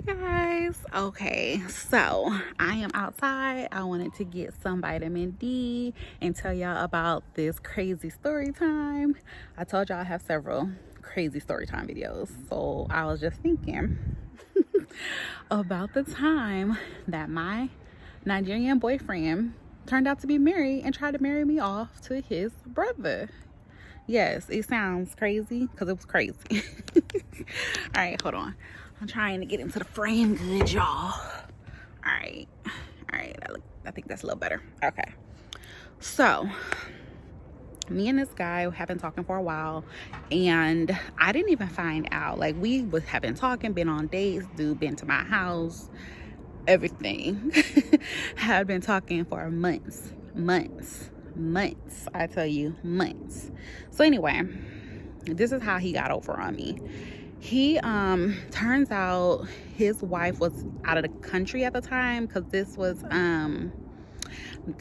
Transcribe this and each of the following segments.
Hey guys. Okay, so I am outside. I wanted to get some vitamin D and tell y'all about this crazy story time. I told y'all I have several crazy story time videos, so I was just thinking about the time that my Nigerian boyfriend turned out to be married and tried to marry me off to his brother. Yes, it sounds crazy because it was crazy. All right, hold on. I'm trying to get into the frame good, y'all. All right. I think that's a little better. Okay. So, me and this guy have been talking for a while, and I didn't even find out. Like, have been talking, been on dates, dude been to my house, everything. Had been talking for months. I tell you, months. So anyway, this is how he got over on me. He turns out his wife was out of the country at the time, because this was I'm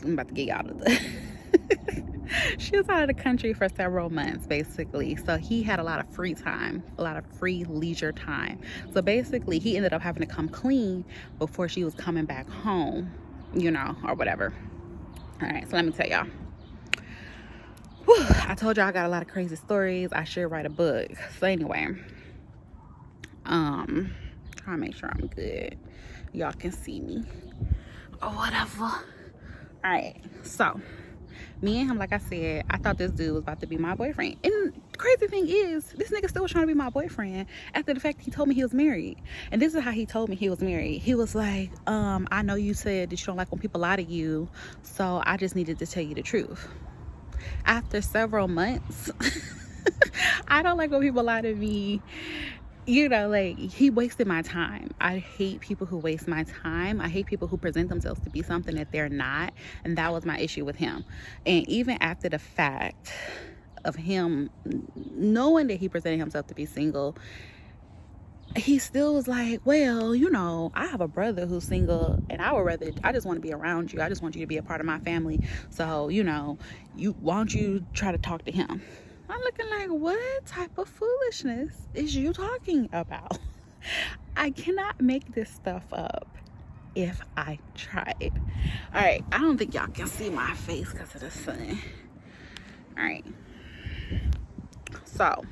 about to get you out of the she was out of the country for several months basically, so he had a lot of free time, a lot of free leisure time. So basically he ended up having to come clean before she was coming back home, or whatever. All right, so let me tell y'all. I told y'all I got a lot of crazy stories. I should write a book. So anyway, try to make sure I'm good, y'all can see me or whatever. All right, so me and him, like I said, I thought this dude was about to be my boyfriend. And the crazy thing is, this nigga still was trying to be my boyfriend after the fact he told me he was married. And this is how he told me he was married. He was like, I know you said that you don't like when people lie to you, so I just needed to tell you the truth. After several months, I don't like when people lie to me. Like, he wasted my time. I hate people who waste my time. I hate people who present themselves to be something that they're not. And that was my issue with him. And even after the fact of him knowing that he presented himself to be single, he still was like, well, I have a brother who's single, and I just want to be around you. I just want you to be a part of my family. So, why don't you try to talk to him? I'm looking like, what type of foolishness is you talking about? I cannot make this stuff up if I tried. All right, I don't think y'all can see my face because of the sun. All right. So,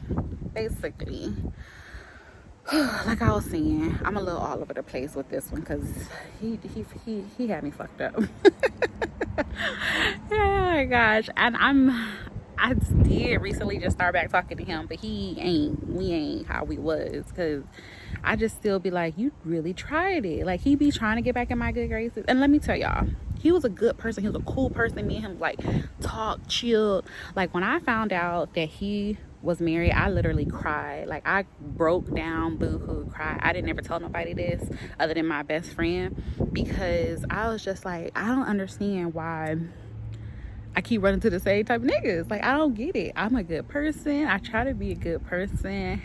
basically, like I was saying, I'm a little all over the place with this one because he had me fucked up. Oh my gosh. And I did recently just start back talking to him, but we ain't how we was, because I just still be like, you really tried it. Like, he be trying to get back in my good graces. And let me tell y'all, he was a good person. He was a cool person. Me and him, like, talk, chill. Like, when I found out that he was married, I literally cried. Like, I broke down, boo-hoo, cried. I didn't ever tell nobody this other than my best friend, because I was just like, I don't understand why I keep running to the same type of niggas. Like, I don't get it. I'm a good person. I try to be a good person.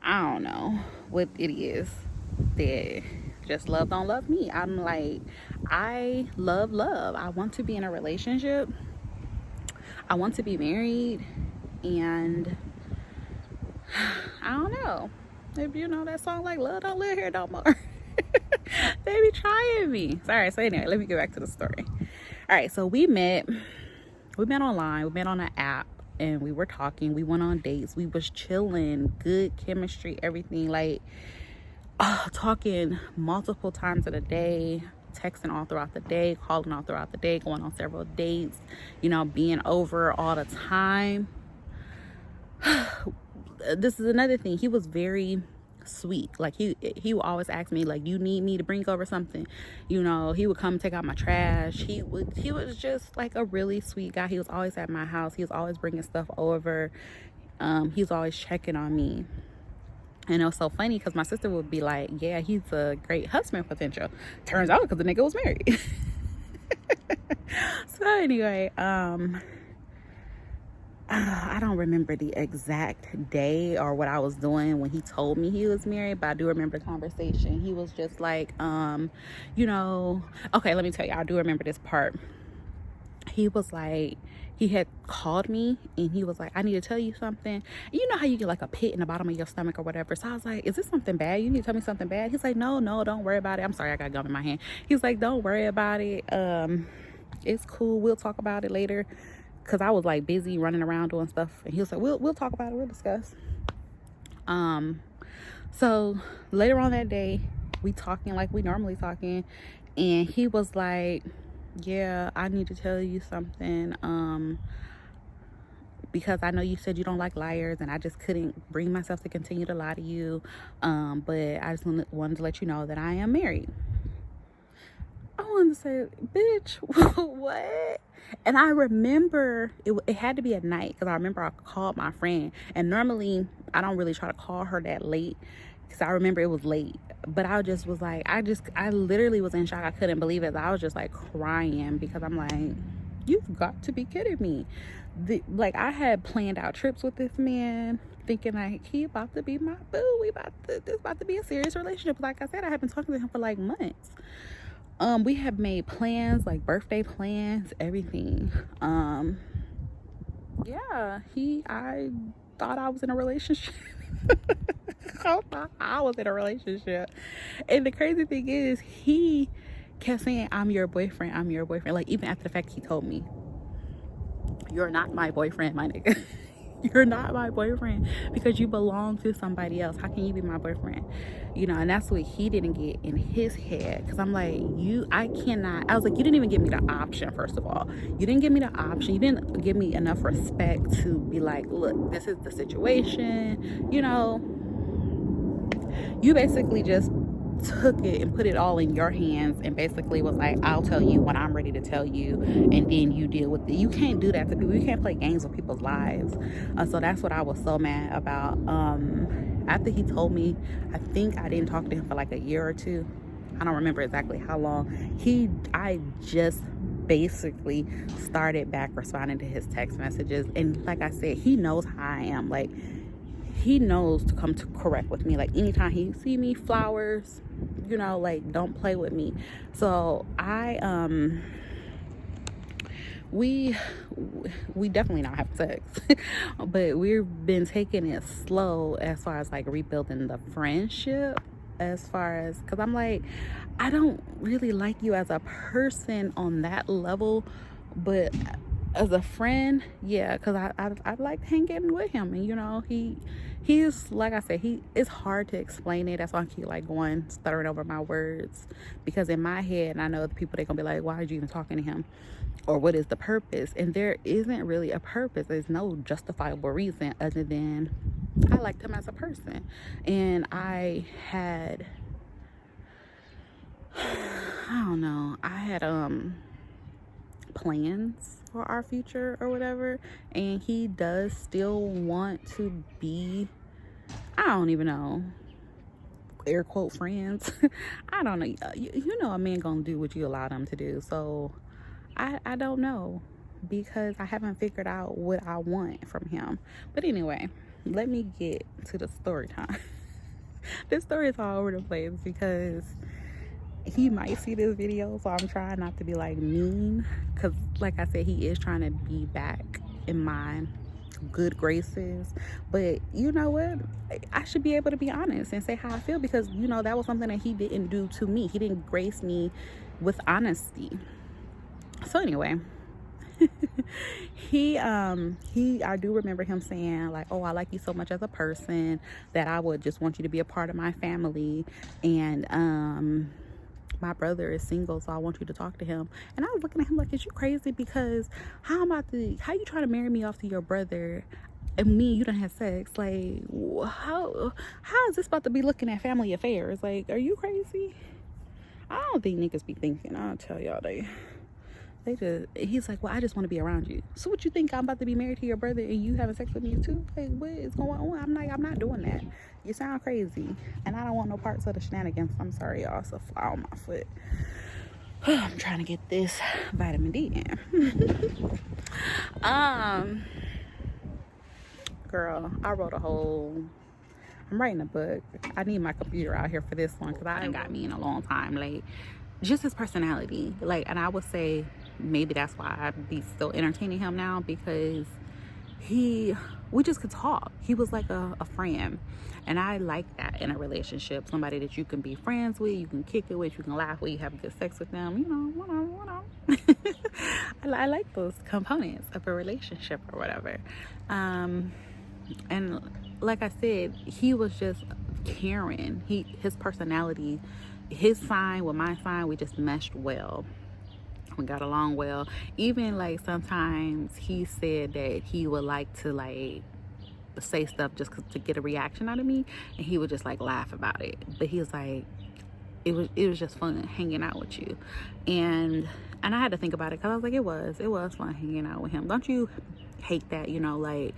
I don't know what it is that just love don't love me. I'm like, I love. I want to be in a relationship. I want to be married. And I don't know if you know that song, like, love don't live here no more. They be trying me. Sorry. So anyway, let me get back to the story. All right, so we met online, we met on an app, and we were talking. We went on dates, we was chilling, good chemistry, everything, like, talking multiple times of the day, texting all throughout the day, calling all throughout the day, going on several dates, being over all the time. This is another thing. He was very sweet. Like, he would always ask me, like, you need me to bring over something. He would come take out my trash. He was just like a really sweet guy. He was always at my house. He was always bringing stuff over. He was always checking on me. And it was so funny because my sister would be like, yeah, he's a great husband potential. Turns out, because the nigga was married. So anyway, I don't remember the exact day or what I was doing when he told me he was married, but I do remember the conversation. He was just like, okay, let me tell you, I do remember this part. he was like, he had called me and he was like, I need to tell you something. You know how you get like a pit in the bottom of your stomach or whatever. So I was like, is this something bad? You need to tell me something bad. He's like, no, don't worry about it. I'm sorry, I got gum in my hand. He's like, don't worry about it. It's cool. We'll talk about it later. Cause I was like busy running around doing stuff. And he was like, we'll talk about it. We'll discuss. So later on that day, we talking like we normally talking. And he was like, yeah, I need to tell you something, because I know you said you don't like liars, and I just couldn't bring myself to continue to lie to you, but I just wanted to let you know that I am married. I wanted to say, bitch, what? And I remember it had to be at night, because I remember I called my friend, and normally I don't really try to call her that late, because I remember it was late. But I just was like, I literally was in shock. I couldn't believe it. I was just like crying, because I'm like, you've got to be kidding me. Like, I had planned out trips with this man, thinking like, he about to be my boo. This about to be a serious relationship. Like I said, I had been talking to him for like months. We had made plans, like birthday plans, everything. Yeah, I thought I was in a relationship. I thought I was in a relationship. And the crazy thing is, he kept saying, I'm your boyfriend, I'm your boyfriend. Like, even after the fact he told me, you're not my boyfriend, my nigga. You're not my boyfriend because you belong to somebody else. How can you be my boyfriend? You know, and that's what he didn't get in his head. Because I'm like, I cannot. I was like, you didn't even give me the option, first of all. You didn't give me the option. You didn't give me enough respect to be like, look, this is the situation. You know, you basically just took it and put it all in your hands and basically was like, I'll tell you when I'm ready to tell you, and then you deal with it. You can't do that to people. You can't play games with people's lives. So that's what I was so mad about. After he told me, I think I didn't talk to him for like a year or two. I don't remember exactly how long. I just basically started back responding to his text messages, and like I said, he knows how I am. Like, he knows to come to correct with me. Like, anytime he see me, flowers, you know, like, don't play with me. So we definitely not have sex, but we've been taking it slow as far as like rebuilding the friendship, as far as, because I'm like, I don't really like you as a person on that level, but as a friend, yeah, because I like hanging with him. And you know, he's like I said, it's hard to explain it. That's why I keep like stuttering over my words, because in my head, and I know the people, they're gonna be like, why are you even talking to him, or what is the purpose? And there isn't really a purpose. There's no justifiable reason other than I liked him as a person. And I had plans for our future or whatever, and he does still want to be, I don't even know, air quote friends. I don't know. You know, a man gonna do what you allow them to do. So I don't know, because I haven't figured out what I want from him. But anyway, let me get to the story time. This story is all over the place because he might see this video, so I'm trying not to be like mean, because like I said, he is trying to be back in my good graces. But you know what, I should be able to be honest and say how I feel, because you know, that was something that he didn't do to me. He didn't grace me with honesty. So anyway, I do remember him saying like, oh, I like you so much as a person that I would just want you to be a part of my family, and my brother is single, so I want you to talk to him. And I was looking at him like, is you crazy? Because how you trying to marry me off to your brother, and me, you don't have sex? Like, how is this about to be looking at family affairs? Like, are you crazy? I don't think niggas be thinking. I'll tell y'all, he's like, well, I just want to be around you. So what, you think I'm about to be married to your brother and you having sex with me too? Like, what is going on? I'm not doing that. You sound crazy, and I don't want no parts of the shenanigans. I'm sorry, y'all. It's a fly on my foot. I'm trying to get this vitamin D in. Girl, I'm writing a book. I need my computer out here for this one, because I ain't got me in a long time. Like, just his personality. Like, and I would say maybe that's why I'd be still entertaining him now, because we just could talk. He was like a friend, and I like that in a relationship. Somebody that you can be friends with, you can kick it with, you can laugh with, you have good sex with them, you know, I like those components of a relationship or whatever. And like I said, he was just caring. His personality, his sign with my sign, we just meshed well. We got along well. Even like sometimes he said that he would like to like say stuff just to get a reaction out of me, and he would just like laugh about it. But he was like, it was just fun hanging out with you. And I had to think about it, because I was like, it was fun hanging out with him. Don't you hate that, you know, like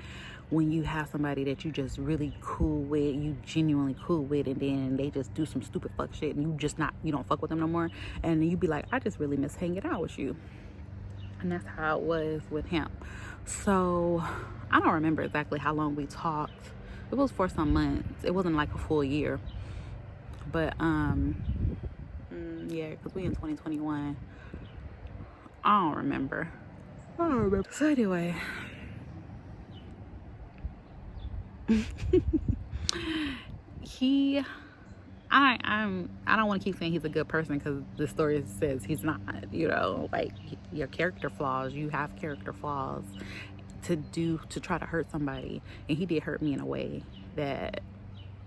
when you have somebody that you just really cool with, you genuinely cool with, and then they just do some stupid fuck shit, and you don't fuck with them no more, and you be like, I just really miss hanging out with you. And that's how it was with him. So I don't remember exactly how long we talked. It was for some months. It wasn't like a full year, but yeah, because we in 2021. I don't remember. So anyway, I don't want to keep saying he's a good person, because the story says he's not, you know, like your character flaws, you have character flaws to try to hurt somebody, and he did hurt me in a way that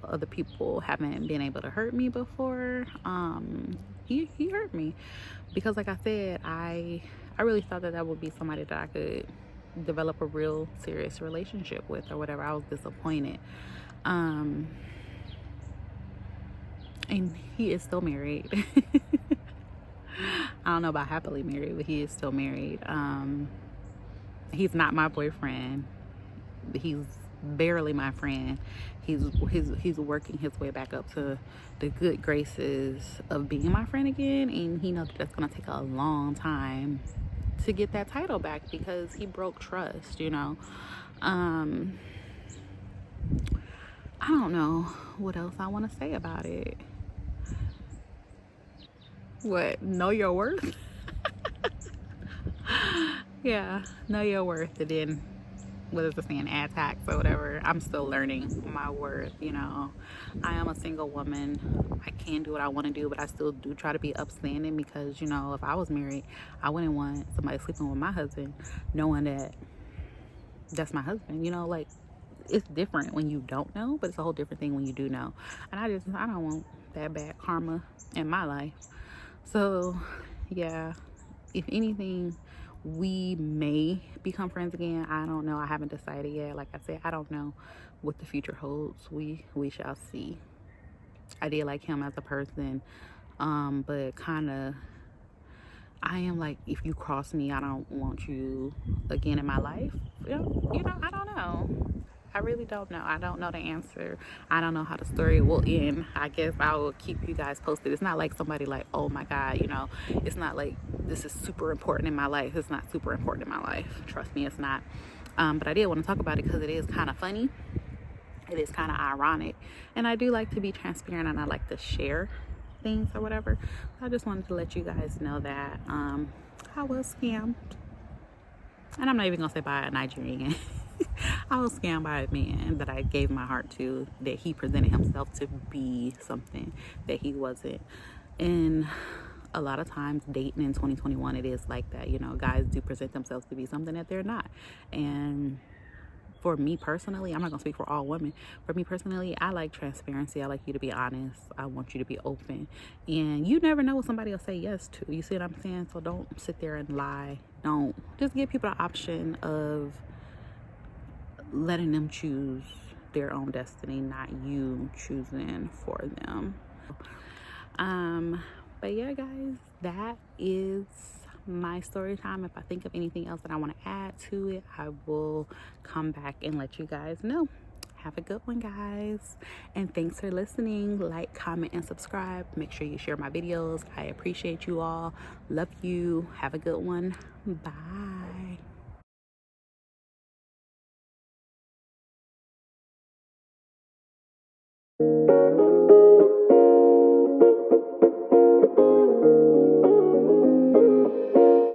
other people haven't been able to hurt me before. He hurt me, because like I said, I really thought that would be somebody that I could develop a real serious relationship with or whatever. I was disappointed. And he is still married. I don't know about happily married, but he is still married. He's not my boyfriend. He's barely my friend. He's working his way back up to the good graces of being my friend again, and he knows that's gonna take a long time to get that title back, because he broke trust, you know. I don't know what else I want to say about it. What? Know your worth? Yeah, know your worth. And then, what is the saying? Add tax or whatever. I'm still learning my worth, you know. I am a single woman. I can do what I want to do, but I still do try to be upstanding, because, you know, if I was married, I wouldn't want somebody sleeping with my husband knowing that that's my husband, you know. Like, it's different when you don't know, but it's a whole different thing when you do know. And I don't want that bad karma in my life. So yeah, if anything, we may become friends again. I don't know. I haven't decided yet. Like I said, I don't know what the future holds. We shall see. I did like him as a person, but kind of, I am like, if you cross me, I don't want you again in my life. You know, I don't know. I really don't know. I don't know the answer. I don't know how the story will end. I guess I will keep you guys posted. It's not like somebody like, oh my God, you know, it's not like this is super important in my life. It's not super important in my life. Trust me, it's not. But I did want to talk about it because it is kind of funny. It is kind of ironic. And I do like to be transparent, and I like to share things or whatever. I just wanted to let you guys know that I was scammed. And I'm not even going to say by a Nigerian. I was scammed by a man that I gave my heart to, that he presented himself to be something that he wasn't. And a lot of times dating in 2021, it is like that. You know, guys do present themselves to be something that they're not. And for me personally, I'm not going to speak for all women. For me personally, I like transparency. I like you to be honest. I want you to be open. And you never know what somebody will say yes to. You see what I'm saying? So don't sit there and lie. Don't. Just give people the option of letting them choose their own destiny, not you choosing for them. But yeah, guys, that is my story time. If I think of anything else that I want to add to it, I will come back and let you guys know. Have a good one, guys, and thanks for listening. Like, comment, and subscribe. Make sure you share my videos. I appreciate you all. Love you. Have a good one. Bye.